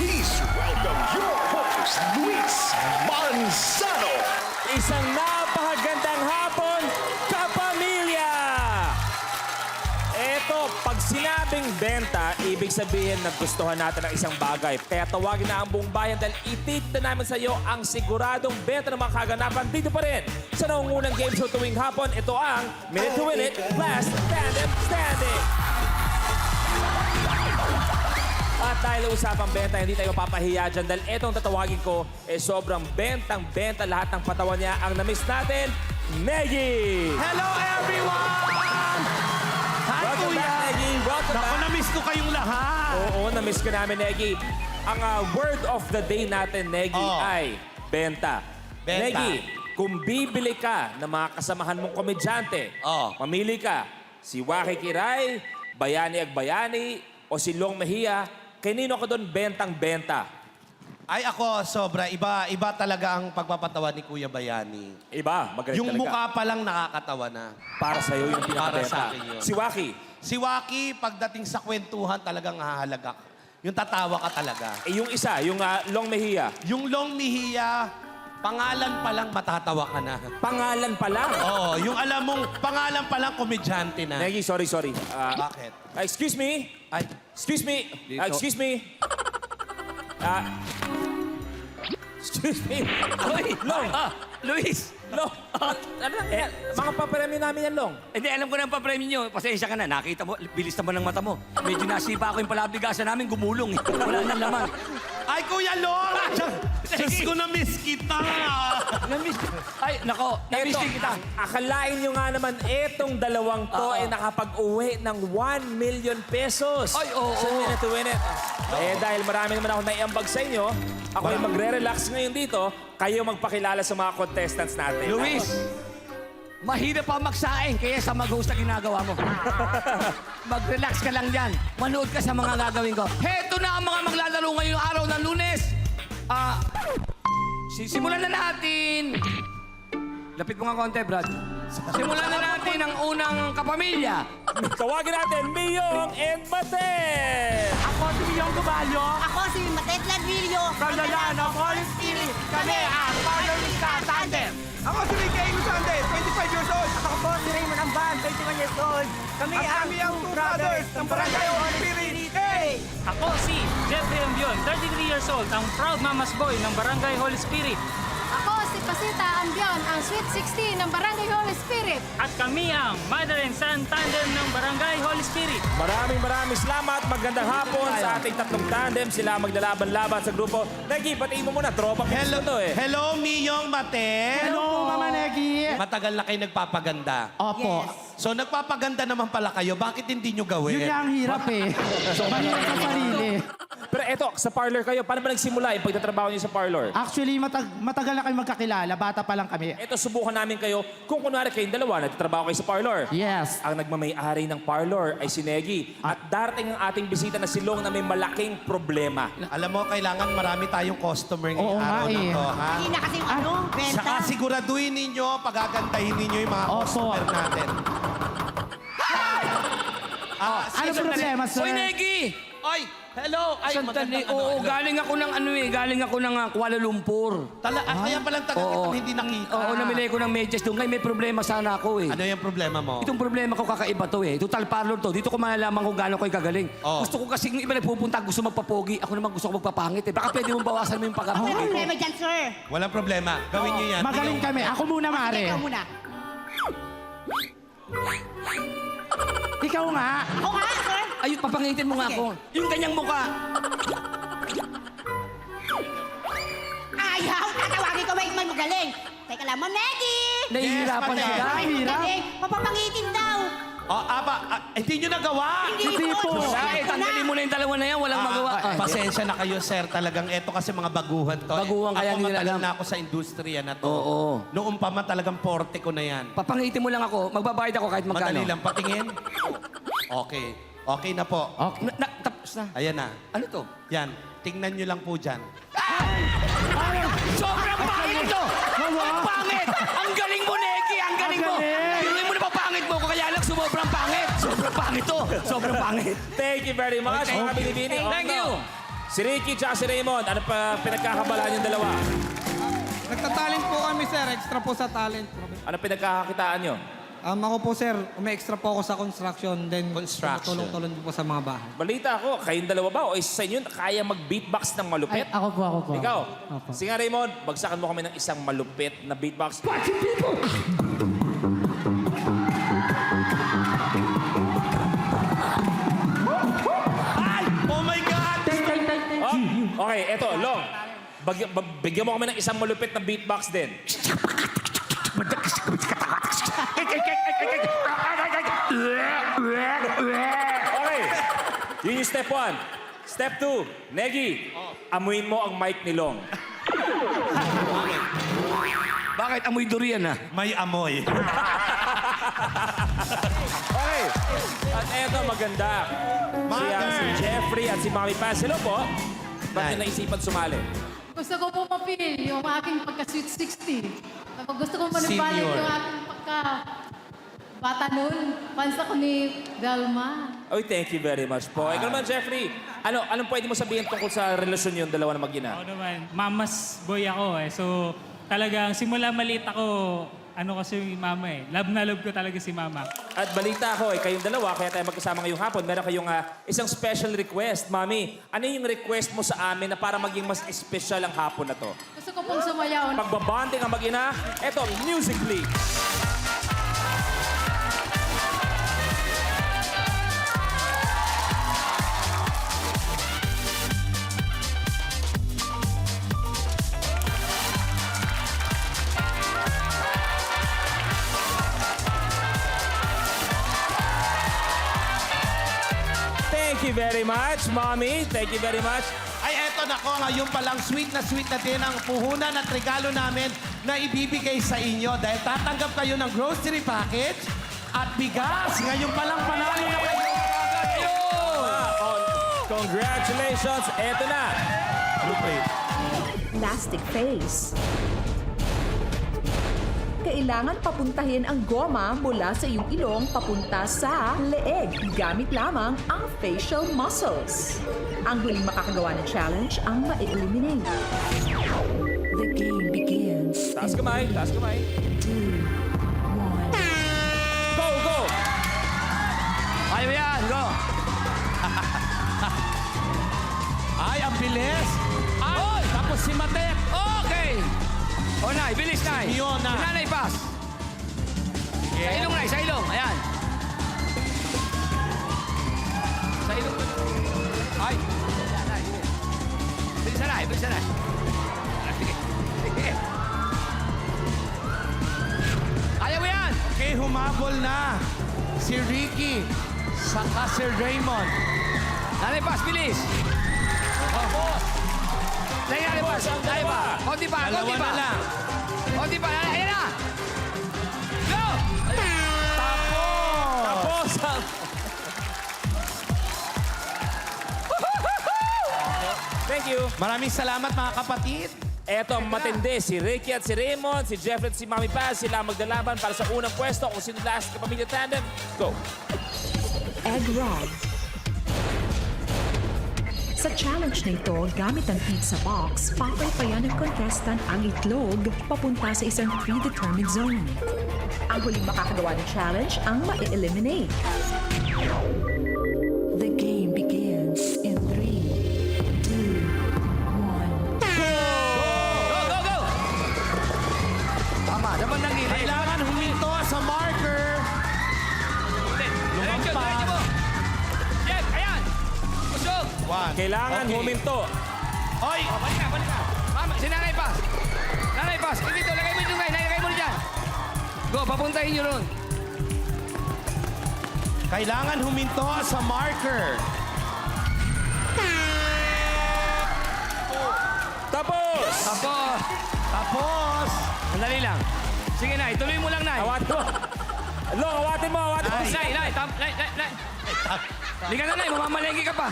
Please welcome your host, Luis Manzano. Isang napakagandang hapon, kapamilya! Eto, pag sinabing benta, ibig sabihin nagustuhan natin ang isang bagay. Kaya tawagin na ang buong bayan dahil ititita namin sa iyo ang siguradong benta ng mga kaganapan dito pa rin. Sa naungunang game show tuwing hapon, ito ang Minute to Win It Last Tandem Standing. At dahil usapang benta, hindi tayo papahiya dyan dahil etong tatawagin ko, sobrang bentang-benta lahat ng patawan niya. Ang na-miss natin, Negi! Hello, everyone! Hi, Welcome Kuya! back, Negi! Welcome Naku, back! na-miss ko kayong lahat! Oo, na-miss ka namin, Negi. Ang word of the day natin, Negi, ay benta. Benta. Negi, kung bibili ka ng mga kasamahan mong komedyante, mamili ka, si Waki Kiray, Bayani Agbayani, o si Long Mejia, kanino ka doon bentang-benta? Ay, ako, sobra. Iba talaga ang pagpapatawa ni Kuya Bayani. Iba, magaling Yung talaga. mukha pa lang nakakatawa na. Para sa'yo yung Para pinakabenta. sa akin yun. Si Waki, Si Waki, pagdating sa kwentuhan, talagang hahalaga. Yung tatawa ka talaga. yung isa, yung Long Mejia, Yung Long Mejia, pangalan pa lang matatawa ka na. pangalan pa lang. Oo, yung alam mong pangalan pa lang komedyante na. Negi, sorry. Bakit? Excuse me? Ay, Excuse me? Dito. Excuse me? Excuse me? Uy, Long! Luis! Long! Ano lang yan? Mga paparami namin yan, Long. Hindi, alam ko na ang papremyo nyo. Pasensya ka na. Nakita mo, bilis naman ng mata mo. Medyo nasipa ako yung palabligasan namin, gumulong eh. Wala nang laman. ay Kuya Long! Diyos ko, na-miss kita! Namiss. Ay, nako, namiss din kita. Akalain nyo nga naman, etong dalawang to ay nakapag-uwi ng 1 million pesos. Ay, oo. Sa Minute to Win It. Dahil marami naman ako naiambag sa inyo, ako ay magre-relax ngayon dito, kayo magpakilala sa mga contestants natin. Luis, mahirap pa magsaing kaya sa mag-host na ginagawa mo. Mag-relax ka lang dyan. Manood ka sa mga gagawin ko. Heto na ang mga maglalaro ngayong araw ng Lunes. Simulan na natin. Lapit mo nga konti, Brad. Simulan na natin ang unang kapamilya. Tawagin natin, Miyong and Matet! Ako si Miyong Gubalyo. Ako si Matet Ladrillo. From the land of Holy Spirit, kami ang Parlorista Tandem. Ako si Ricky Lusande, 25 years old. Ako po si Raymond Amban, 21 years old. Kami At kami ang two brothers ng Barangay Holy Spirit. Hey! Ako si Jeffrey Ambion, 33 years old, ang proud mama's boy ng Barangay Holy Spirit. Ako si Pasita Ambion, ang Sweet 16 ng Barangay Holy Spirit. At kami ang Mother and Son Tandem ng Barangay Holy Spirit. Maraming salamat. Magandang hapon sa ating tatlong tandem. Sila maglalaban-laban sa grupo. Negi, batiin mo muna. Tropa ko Hello, to eh. hello Miyong Mate. Hello, Mama Negi. Matagal na kayo nagpapaganda. Opo. So nagpapaganda naman pala kayo, bakit hindi nyo gawin? Yun nga ang hirap eh. Mahirap sa sarili. Pero eto, sa parlor kayo, paano ba nagsimula yung pagtatrabaho niyo sa parlor? Actually, matagal na kayo magkakilala. Bata pa lang kami. Eto, subukan namin kayo. Kung kunwari kayong dalawa, nagtatrabaho kayo sa parlor. Yes. Ang nagmamay-ari ng parlor ay si Negi. At darating ang ating bisita na si Long na may malaking problema. Alam mo, kailangan marami tayong customer ngayong Oo nga araw na eh. to, ha? Hindi na kasi benta. Saka siguraduhin ninyo, pagagandahin ninyo yung mga Opo. customer natin. Ano problema, sir? Hoy, Negi! Ay, hello! Ay, Sandali. magandang Oo, ano. galing ako ng galing ako ng Kuala Lumpur. Kaya palang tagal Oo. kitang hindi nakita. Oo, namili ko ng medyas doon. Ngayon may problema sana ako eh. Ano yung problema mo? Itong problema ko kakaiba to eh. Total parlor to. Dito ko malalaman kung gaano ko'y kagaling. Oh. Gusto ko kasi yung iba nagpupunta, gusto magpapogi. Ako naman gusto ko magpapangit eh. Baka pwede mong bawasan mo yung Ano pagkapogi ko. problema dyan, sir? Walang problema. Gawin nyo yan. Magaling kami. Ako muna, Mare. Ikaw muna. Ikaw nga. Ako nga, sir. Ayun, papangitin mo nga Sige. ako. Yung ganyang mukha. Ayaw, tatawagin ko ba man magaling? Teka lang, Ma'am Negi! Nahihirapan Yes, sila. Ang hirap. Galing, papapangitin daw. Hindi nyo nagawa. Hindi po. po. Bakit? Tanggalin mo na yung dalawa na yan. Walang magawa. Pasensya na kayo, sir. Talagang eto kasi mga baguhan to. Baguhan, kaya ako hindi nila matagal alam. na ako sa industriya na to. Oo. Noong pa man talagang 40 ko na yan. Papangitin mo lang ako. Magbabayad ako kahit magkano. Madali lang patingin. Okay. Okay na po. Okay. Tapos na. Ayan na. Ano to? Yan. Tingnan nyo lang po dyan. Sobrang pangit ito! Ang pangit! Ang galing mo, Neki! Ang galing mo! Pinuhin mo na papangit mo ko, kaya lang sobrang pangit! Sobrang pangit to! Sobrang pangit! Thank you very much, mga binibini. Thank you! Si Ricky at si Raymond, ano pa pinagkakabalaan yung dalawa? Nagtatalent po kami, sir. Extra po sa talent. Ano pinagkakakitaan nyo? Ako po, sir, umi-extra po ako sa construction. Then, Construction. tulong-tulong po sa mga bahay. Balita ako, kayong dalawa ba o isa sa inyo kaya mag-beatbox ng malupit? Ako po. Ikaw? Opo. Sige nga, Raymond, bagsakan mo kami ng isang malupit na beatbox. Oh my God! Oh, okay, eto, Long. Bigyan mo kami ng isang malupit na beatbox din. Okay. Yun yung step 1. Step 2, Negi, amuin mo ang mic ni Long. Bakit amoy durian na? May amoy. Okay. At eto, maganda. Si Jeffrey at si Mami Paz. Hello po. Ba't nyo naisipan sumali? Gusto ko po ma-feel yung aking pagka-sweet 16. Tapos gusto ko manibalik Senior. yung aking pagka-bata noon. Fans ako ni Galma. Oy, thank you very much po. Ikaw naman, Jeffrey. Anong pwede mo sabihin tungkol sa relasyon yung dalawa na mag-ina? Ako naman, mama's boy ako eh. So, talagang simula maliit ako, ano kasi yung mama eh. Love na love ko talaga si mama. At balita ko, kayong dalawa, kaya tayo magkasama ngayong hapon, meron kayong isang special request. Mami, ano yung request mo sa amin na para maging mas espesyal ang hapon na to? Gusto ko pong sumayaw. Pagbabanding ang mag-ina, eto, music please. Thank you very much, Mommy. Thank you very much. Ay, eto nako, ngayon palang sweet na din ang puhunan at regalo namin na ibibigay sa inyo dahil tatanggap kayo ng grocery package at bigas. Ngayon palang panalo na kayo. Congratulations. Eto na. Plastic face. Kailangan papuntahin ang goma mula sa iyong ilong papunta sa leeg gamit lamang ang facial muscles. Ang huling makakagawa ng challenge ang ma-eliminate. The game begins. Taas kamay, taas kamay. 2, 1. Go, go! Ayaw yan, go! Ay, ang bilis. Ay, tapos si Matet. Okay! O, Nay, bilis, Nay. Fiona. Si Nanay, pass. Sa ilong, Nay, sa ilong. Ayan. Sa ilong. Ay. Nay, bilis na, Nay, bilis na, Nay. Sige, sige. Ayaw mo yan! Okay, humabol na si Ricky saka si Raymond. Nanay, pass, bilis. Nanay, pass. Nanay, pa. Konti pa, konti Dalawa pa. na lang. Konti pa, Nanay, ayan na. Go! Tapos ang... Thank you. Maraming salamat mga kapatid. Eto ang matindi, si Ricky at si Raymond, si Jeffrey at si Mami Paz, sila ang maglalaban para sa unang pwesto kung sino last na pamilya tandem. Go! Egg rod. Sa challenge na ito, gamit ang pizza box, papaypayan ng contestant ang itlog papunta sa isang predetermined zone. Ang huling makakagawa ng challenge ang ma-eliminate. The game begins in 3, 2, 1. Go, go, go! Tama, dapat nang gilid. Kailangan huminto sa marker. Diretso, diretso mo. Jeff, ayan. Busog. Kailangan Okay. huminto. Oy, Balik ka, balik ka. Mama, si Nanay Paz. Nanay Paz, dito, lagay mo yung lagay mo dyan. Go, papuntahin nyo ron. kailangan huminto sa marker. Tapos! Tapos, Tapos, sandali lang. Sige, Nay, tuloy mo lang, Nay. Awatin mo. Lo, awatin mo, awatin mo. Nay, Nay, Nay. Liga na, Nay, mamamalengke ka pa.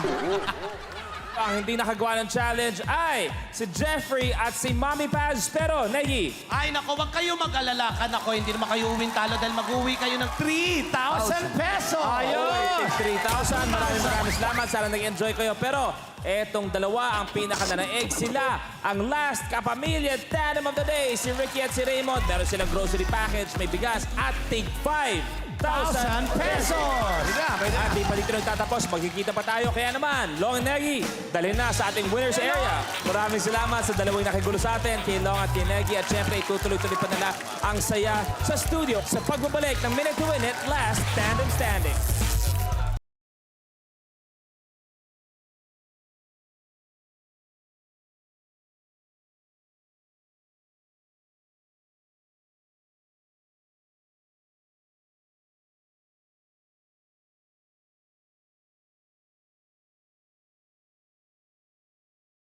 Ang hindi nakagawa ng challenge ay si Jeffrey at si Mommy Paz. Pero, Negi, Ay, nako, wag kayo mag-alala. Nako, hindi naman kayo uwing talo dahil mag-uwi kayo ng 3,000 pesos. ayun! 3,000. Maraming salamat. Sana nag-enjoy kayo. Pero, etong dalawa ang pinaka-nanaig. Sila ang last kapamilya tandem of the day. Si Ricky at si Raymond. Meron silang grocery package, may bigas at tig 5,000 pesos. At di pa dito nagtatapos, magkikita pa tayo. Kaya naman, Long and Negi, dalhin na sa ating winners area. Maraming salamat sa dalawang nakigulo sa atin, kay Long at kay Negi. At syempre, itutuloy-tuloy pa nila ang saya sa studio sa pagbabalik ng Minute to Win It Last Tandem Standing.